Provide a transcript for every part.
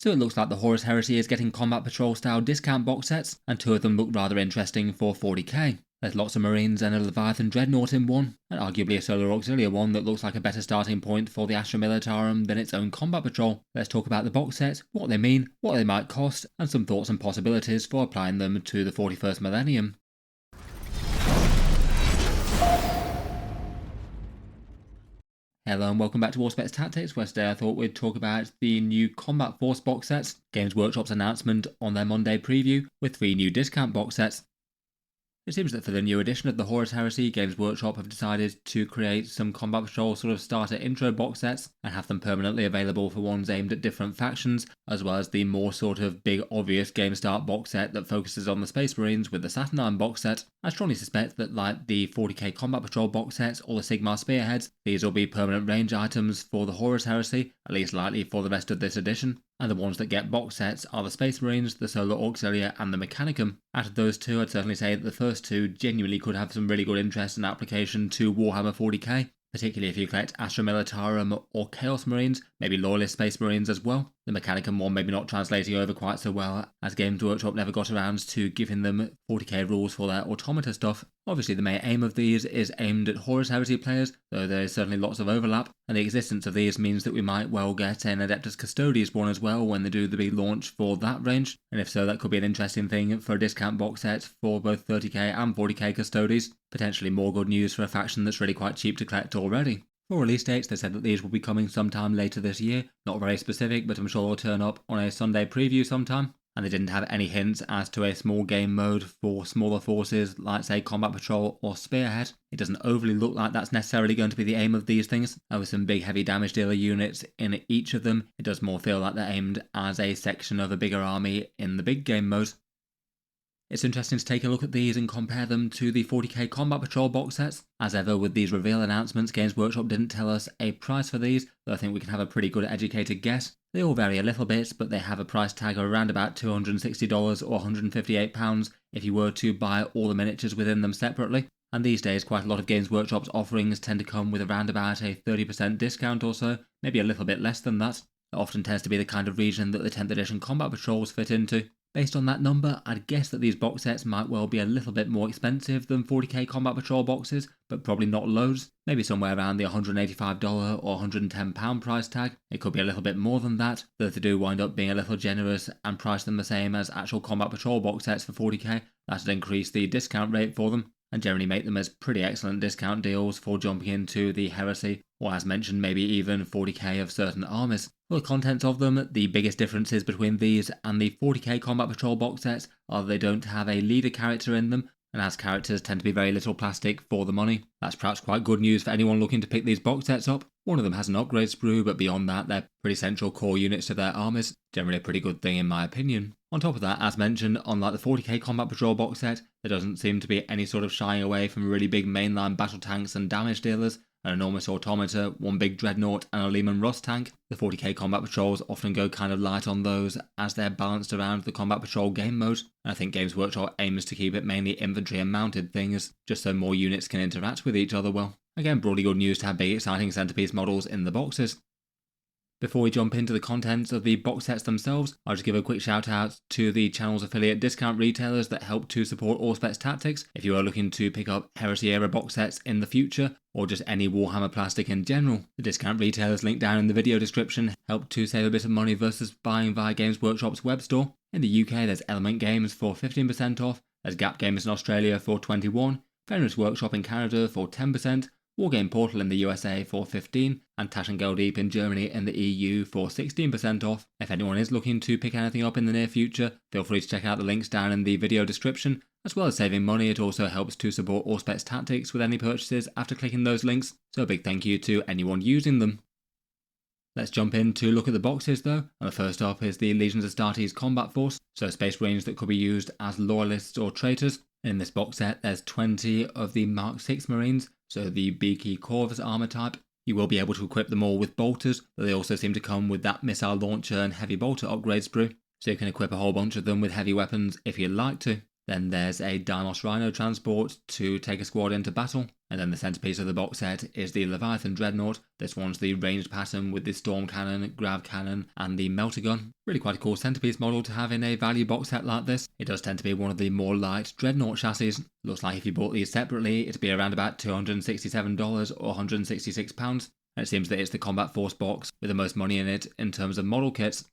So it looks like the Horus Heresy is getting Combat Patrol style discount box sets, and 2 of them look rather interesting for 40k. There's lots of Marines and a Leviathan Dreadnought in one, and arguably a Solar Auxilia one that looks like a better starting point for the Astra Militarum than its own Combat Patrol. Let's talk about the box sets, what they mean, what they might cost, and some thoughts and possibilities for applying them to the 41st millennium. Hello and welcome back to Warspec Tactics, where today I thought we'd talk about the new Combat Force box sets, Games Workshop's announcement on their Monday preview, with 3 new discount box sets. It seems that for the new edition of the Horus Heresy, Games Workshop have decided to create some Combat Patrol sort of starter intro box sets and have them permanently available for ones aimed at different factions, as well as the more sort of big obvious Game Start box set that focuses on the Space Marines with the Saturnine box set. I strongly suspect that like the 40k Combat Patrol box sets or the Sigmar Spearheads, these will be permanent range items for the Horus Heresy, at least likely for the rest of this edition. And the ones that get box sets are the Space Marines, the Solar Auxilia and the Mechanicum. Out of those 2, I'd certainly say that the first 2 genuinely could have some really good interest and application to Warhammer 40k, particularly if you collect Astra Militarum or Chaos Marines, maybe Loyalist Space Marines as well. The Mechanicum one maybe not translating over quite so well, as Games Workshop never got around to giving them 40k rules for their automata stuff. Obviously the main aim of these is aimed at Horus Heresy players, though there is certainly lots of overlap, and the existence of these means that we might well get an Adeptus Custodes one as well when they do the big launch for that range, and if so that could be an interesting thing for a discount box set for both 30k and 40k Custodes, potentially more good news for a faction that's really quite cheap to collect already. For release dates, they said that these will be coming sometime later this year, not very specific, but I'm sure they'll turn up on a Sunday preview sometime. And they didn't have any hints as to a small game mode for smaller forces like say Combat Patrol or Spearhead. It doesn't overly look like that's necessarily going to be the aim of these things, and with some big heavy damage dealer units in each of them, it does more feel like they're aimed as a section of a bigger army in the big game mode. It's interesting to take a look at these and compare them to the 40k Combat Patrol box sets. As ever with these reveal announcements, Games Workshop didn't tell us a price for these, though I think we can have a pretty good educated guess. They all vary a little bit, but they have a price tag of around about $260 or £158 if you were to buy all the miniatures within them separately. And these days quite a lot of Games Workshop's offerings tend to come with around about a 30% discount or so, maybe a little bit less than that. It often tends to be the kind of region that the 10th edition Combat Patrols fit into. Based on that number, I'd guess that these box sets might well be a little bit more expensive than 40k Combat Patrol boxes, but probably not loads. Maybe somewhere around the $185 or £110 price tag. It could be a little bit more than that, though if they do wind up being a little generous and price them the same as actual Combat Patrol box sets for 40k, that'd increase the discount rate for them, and generally make them as pretty excellent discount deals for jumping into the Heresy, or as mentioned maybe even 40k of certain armies. For the contents of them, the biggest differences between these and the 40k Combat Patrol box sets are that they don't have a leader character in them, and as characters tend to be very little plastic for the money. That's perhaps quite good news for anyone looking to pick these box sets up. One of them has an upgrade sprue, but beyond that they're pretty central core units to their armies, generally a pretty good thing in my opinion. On top of that, as mentioned, unlike the 40k Combat Patrol box set, there doesn't seem to be any sort of shying away from really big mainline battle tanks and damage dealers, an enormous automata, one big dreadnought and a Lehman Russ tank. The 40k Combat Patrols often go kind of light on those as they're balanced around the Combat Patrol game mode, and I think Games Workshop aims to keep it mainly infantry and mounted things, just so more units can interact with each other well. Again, broadly good news to have big exciting centerpiece models in the boxes. Before we jump into the contents of the box sets themselves, I'll just give a quick shout out to the channel's affiliate discount retailers that help to support Warspec Tactics. If you are looking to pick up Heresy era box sets in the future, or just any Warhammer plastic in general, the discount retailers linked down in the video description help to save a bit of money versus buying via Games Workshop's web store. In the UK there's Element Games for 15% off, there's Gap Games in Australia for 21%, Fenris Workshop in Canada for 10%, Wargame Portal in the USA for 15%, and Tash and Geldeep in Germany and the EU for 16% off. If anyone is looking to pick anything up in the near future, feel free to check out the links down in the video description. As well as saving money, it also helps to support Warspec Tactics with any purchases after clicking those links, so a big thank you to anyone using them. Let's jump in to look at the boxes though, and the first up is the Legions Astartes Combat Force, so Space Marines that could be used as loyalists or traitors. In this box set there's 20 of the Mark 6 Marines, so the Beaky Corvus armor type. You will be able to equip them all with bolters, but they also seem to come with that missile launcher and heavy bolter upgrade sprue, so you can equip a whole bunch of them with heavy weapons if you'd like to. Then there's a Deimos Rhino transport to take a squad into battle. And then the centerpiece of the box set is the Leviathan Dreadnought. This one's the ranged pattern with the Storm Cannon, Grav Cannon, and the Melter Gun. Really quite a cool centerpiece model to have in a value box set like this. It does tend to be one of the more light Dreadnought chassis. Looks like if you bought these separately, it'd be around about $267 or £166. And it seems that it's the Combat Force box with the most money in it in terms of model kits.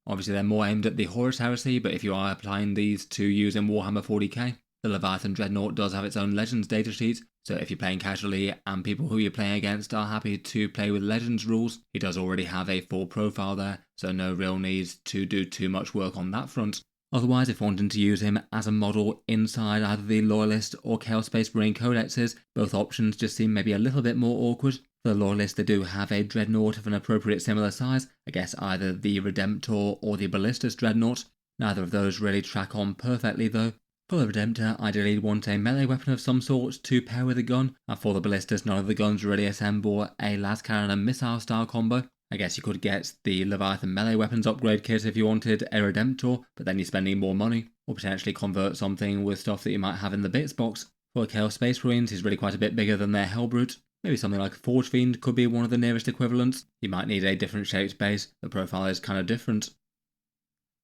Obviously they're more aimed at the Horus Heresy, but if you are applying these to use in Warhammer 40k, the Leviathan Dreadnought does have its own Legends datasheet, so if you're playing casually and people who you're playing against are happy to play with Legends rules, he does already have a full profile there, so no real need to do too much work on that front. Otherwise, if wanting to use him as a model inside either the Loyalist or Chaos Space Marine codexes, both options just seem maybe a little bit more awkward. For the Loyalist, they do have a Dreadnought of an appropriate similar size, I guess either the Redemptor or the Ballistus Dreadnought. Neither of those really track on perfectly though. For the Redemptor, ideally you'd want a melee weapon of some sort to pair with a gun, and for the Ballistus, none of the guns really assemble a lascannon and missile style combo. I guess you could get the Leviathan melee weapons upgrade kit if you wanted a Redemptor, but then you're spending more money, or potentially convert something with stuff that you might have in the bits box. For Chaos Space Marines, he's really quite a bit bigger than their Hellbrute. Maybe something like a Forge Fiend could be one of the nearest equivalents. You might need a different shaped base, the profile is kind of different.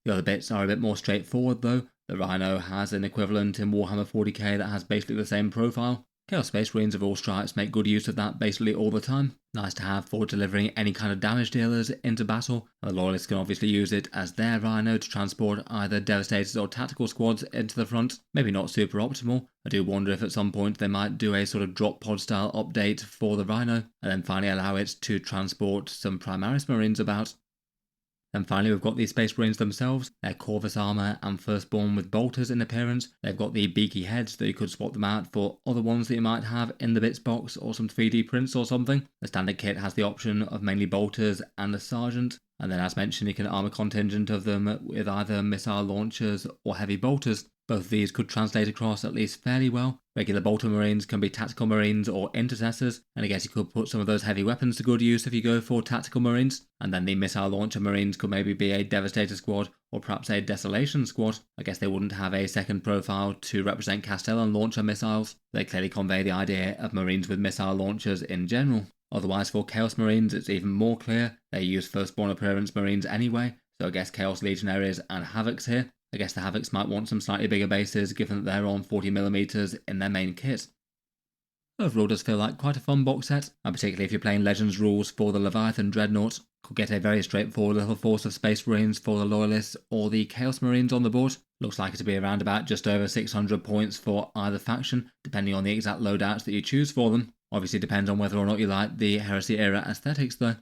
The other bits are a bit more straightforward though. The Rhino has an equivalent in Warhammer 40k that has basically the same profile. Chaos Space Marines of all stripes make good use of that basically all the time. Nice to have for delivering any kind of damage dealers into battle. The Loyalists can obviously use it as their Rhino to transport either Devastators or Tactical Squads into the front. Maybe not super optimal. I do wonder if at some point they might do a sort of drop pod style update for the Rhino, and then finally allow it to transport some Primaris Marines about. Then finally we've got the Space Marines themselves, their Corvus armour and Firstborn with bolters in appearance. They've got the beaky heads that you could swap them out for other ones that you might have in the bits box or some 3D prints or something. The standard kit has the option of mainly bolters and a sergeant, and then as mentioned you can arm a contingent of them with either missile launchers or heavy bolters. Both of these could translate across at least fairly well. Regular bolter marines can be tactical marines or intercessors, and I guess you could put some of those heavy weapons to good use if you go for tactical marines. And then the missile launcher marines could maybe be a Devastator squad or perhaps a Desolation squad. I guess they wouldn't have a second profile to represent Castellan launcher missiles. They clearly convey the idea of marines with missile launchers in general. Otherwise for Chaos Marines it's even more clear. They use Firstborn appearance marines anyway, so I guess Chaos Legionaries and Havocs here. I guess the Havocs might want some slightly bigger bases given that they're on 40mm in their main kit. Overall does feel like quite a fun box set, and particularly if you're playing Legends rules for the Leviathan Dreadnought, could get a very straightforward little force of Space Marines for the Loyalists or the Chaos Marines on the board. Looks like it to be around about just over 600 points for either faction, depending on the exact loadouts that you choose for them. Obviously depends on whether or not you like the Heresy era aesthetics though.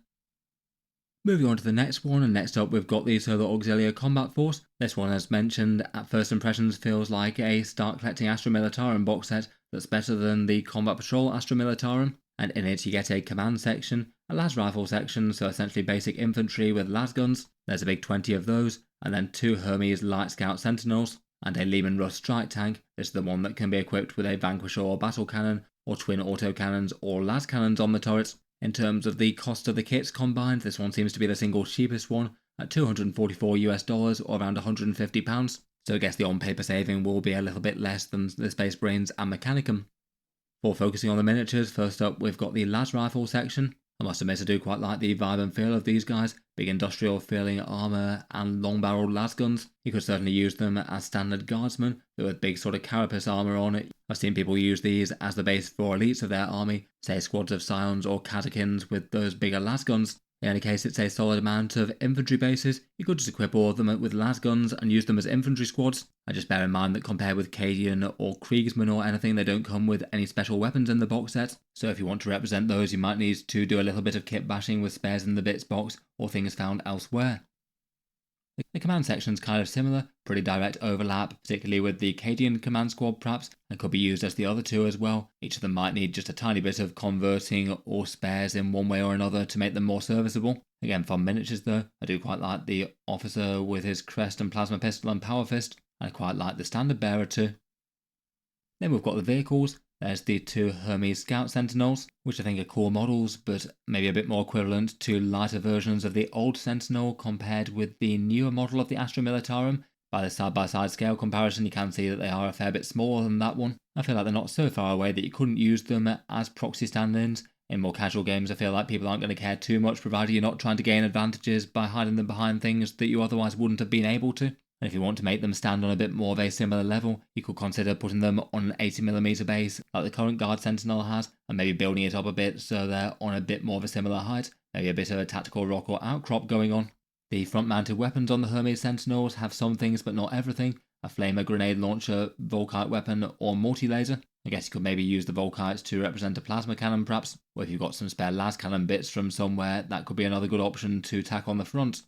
Moving on to the next one, and next up we've got the Solar Auxilia Combat Force. This one, as mentioned, at first impressions feels like a Start Collecting Astra Militarum box set that's better than the Combat Patrol Astra Militarum, and in it you get a command section, a las rifle section, so essentially basic infantry with las guns. There's a big 20 of those, and then 2 Hermes Light Scout Sentinels, and a Lehman Russ strike tank. This is the one that can be equipped with a Vanquisher or battle cannon, or twin autocannons or las cannons on the turrets. In terms of the cost of the kits combined, this one seems to be the single cheapest one at $244 or around £150, so I guess the on-paper saving will be a little bit less than the Space Marines and Mechanicum. For focusing on the miniatures, first up we've got the las rifle section. I must admit I do quite like the vibe and feel of these guys, big industrial feeling armour and long barrelled las guns. You could certainly use them as standard guardsmen, but with big sort of carapace armour on it. I've seen people use these as the base for elites of their army, say squads of scions or catechins with those bigger las guns. In any case, it's a solid amount of infantry bases. You could just equip all of them with las guns and use them as infantry squads. I just bear in mind that compared with Cadian or Kriegsman or anything, they don't come with any special weapons in the box set. So if you want to represent those, you might need to do a little bit of kit bashing with spares in the bits box or things found elsewhere. The command section's kind of similar, pretty direct overlap, particularly with the Cadian command squad perhaps, and could be used as the other two as well. Each of them might need just a tiny bit of converting or spares in one way or another to make them more serviceable. Again, fun miniatures though. I do quite like the officer with his crest and plasma pistol and power fist. I quite like the standard bearer too. Then we've got the vehicles. There's the 2 Hermes Scout Sentinels, which I think are cool models, but maybe a bit more equivalent to lighter versions of the old Sentinel compared with the newer model of the Astra Militarum. By the side-by-side scale comparison, you can see that they are a fair bit smaller than that one. I feel like they're not so far away that you couldn't use them as proxy stand-ins. In more casual games, I feel like people aren't going to care too much, provided you're not trying to gain advantages by hiding them behind things that you otherwise wouldn't have been able to. And if you want to make them stand on a bit more of a similar level, you could consider putting them on an 80mm base like the current Guard Sentinel has, and maybe building it up a bit so they're on a bit more of a similar height, maybe a bit of a tactical rock or outcrop going on. The front-mounted weapons on the Hermes Sentinels have some things but not everything. A flamer, grenade launcher, Volkite weapon, or multi-laser. I guess you could maybe use the Volkites to represent a plasma cannon perhaps, or if you've got some spare las cannon bits from somewhere, that could be another good option to tack on the front.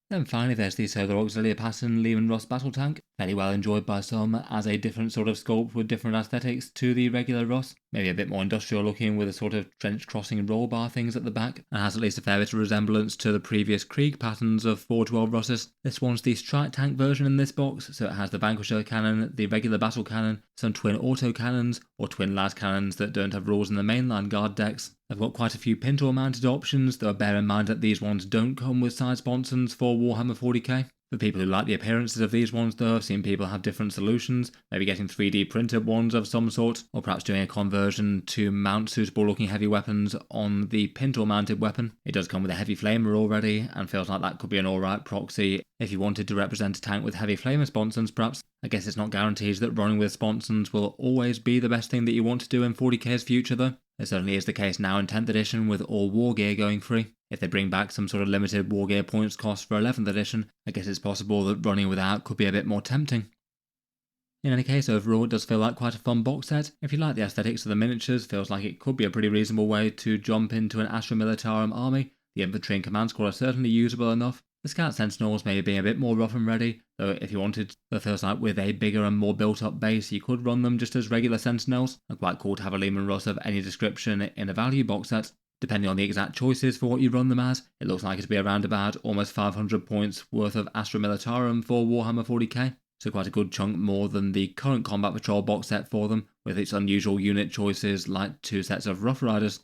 Then finally there's the Solar Auxilia Pattern Lehman Russ battle tank, fairly well enjoyed by some as a different sort of sculpt with different aesthetics to the regular Russ, maybe a bit more industrial looking with a sort of trench crossing roll bar things at the back, and has at least a fair bit of resemblance to the previous Krieg patterns of 412 Russes. This one's the strike tank version in this box, so it has the Vanquisher cannon, the regular battle cannon, some twin auto cannons, or twin las cannons that don't have rules in the mainline guard decks. I've got quite a few pintle mounted options, though bear in mind that these ones don't come with side sponsons for Warhammer 40k. For people who like the appearances of these ones though, I've seen people have different solutions, maybe getting 3D printed ones of some sort, or perhaps doing a conversion to mount suitable looking heavy weapons on the pintle mounted weapon. It does come with a heavy flamer already, and feels like that could be an alright proxy if you wanted to represent a tank with heavy flamer sponsons perhaps. I guess it's not guaranteed that running with sponsons will always be the best thing that you want to do in 40k's future though. It certainly is the case now in 10th edition with all war gear going free. If they bring back some sort of limited war gear points cost for 11th edition, I guess it's possible that running without could be a bit more tempting. In any case, overall it does feel like quite a fun box set. If you like the aesthetics of the miniatures, feels like it could be a pretty reasonable way to jump into an Astra Militarum army. The infantry and command squad are certainly usable enough. The Scout Sentinels may be a bit more rough and ready, though if you wanted, it feels like with a bigger and more built up base you could run them just as regular Sentinels, and quite cool to have a Lehman Russ of any description in a value box set. Depending on the exact choices for what you run them as, it looks like it'll be around about almost 500 points worth of Astra Militarum for Warhammer 40k, so quite a good chunk more than the current Combat Patrol box set for them, with its unusual unit choices like 2 sets of Rough Riders.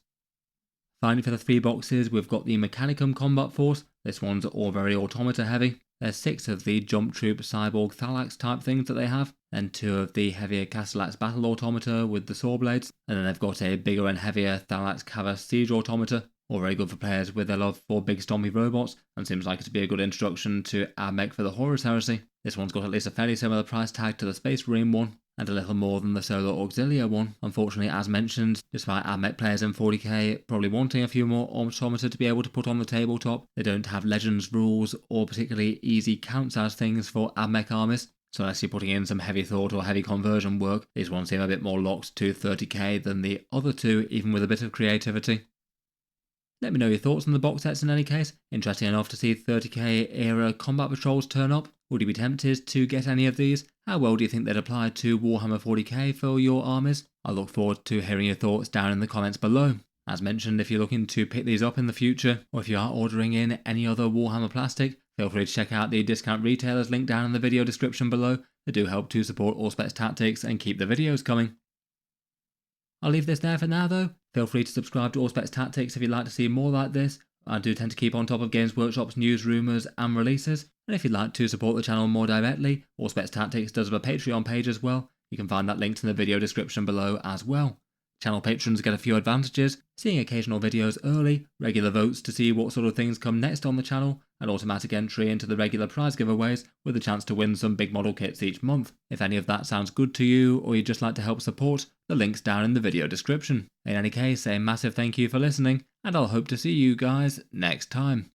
Finally for the 3 boxes, we've got the Mechanicum Combat Force. This one's all very automata heavy. There's 6 of the Jump Troop Cyborg Thalax type things that they have, then 2 of the heavier Castellax Battle Automata with the saw blades, and then they've got a bigger and heavier Thalax Cavas Siege Automata, all very good for players with their love for big stompy robots, and seems like it'd be a good introduction to AdMech for the Horus Heresy. This one's got at least a fairly similar price tag to the Space Marine one, and a little more than the Solar Auxilia one. Unfortunately, as mentioned, despite AdMech players in 40k probably wanting a few more automata to be able to put on the tabletop, they don't have Legends rules or particularly easy counts as things for AdMech armies. So unless you're putting in some heavy thought or heavy conversion work, these ones seem a bit more locked to 30k than the other two, even with a bit of creativity. Let me know your thoughts on the box sets in any case. Interesting enough to see 30k era combat patrols turn up. Would you be tempted to get any of these? How well do you think they'd apply to Warhammer 40k for your armies? I look forward to hearing your thoughts down in the comments below. As mentioned, if you're looking to pick these up in the future, or if you are ordering in any other Warhammer plastic, feel free to check out the discount retailers linked down in the video description below. They do help to support Allspecs Tactics and keep the videos coming. I'll leave this there for now though. Feel free to subscribe to Allspecs Tactics if you'd like to see more like this. I do tend to keep on top of Games Workshop's news, rumours and releases. And if you'd like to support the channel more directly, Allspecs Tactics does have a Patreon page as well. You can find that linked in the video description below as well. Channel patrons get a few advantages, seeing occasional videos early, regular votes to see what sort of things come next on the channel, and automatic entry into the regular prize giveaways with a chance to win some big model kits each month. If any of that sounds good to you, or you'd just like to help support, the link's down in the video description. In any case, a massive thank you for listening, and I'll hope to see you guys next time.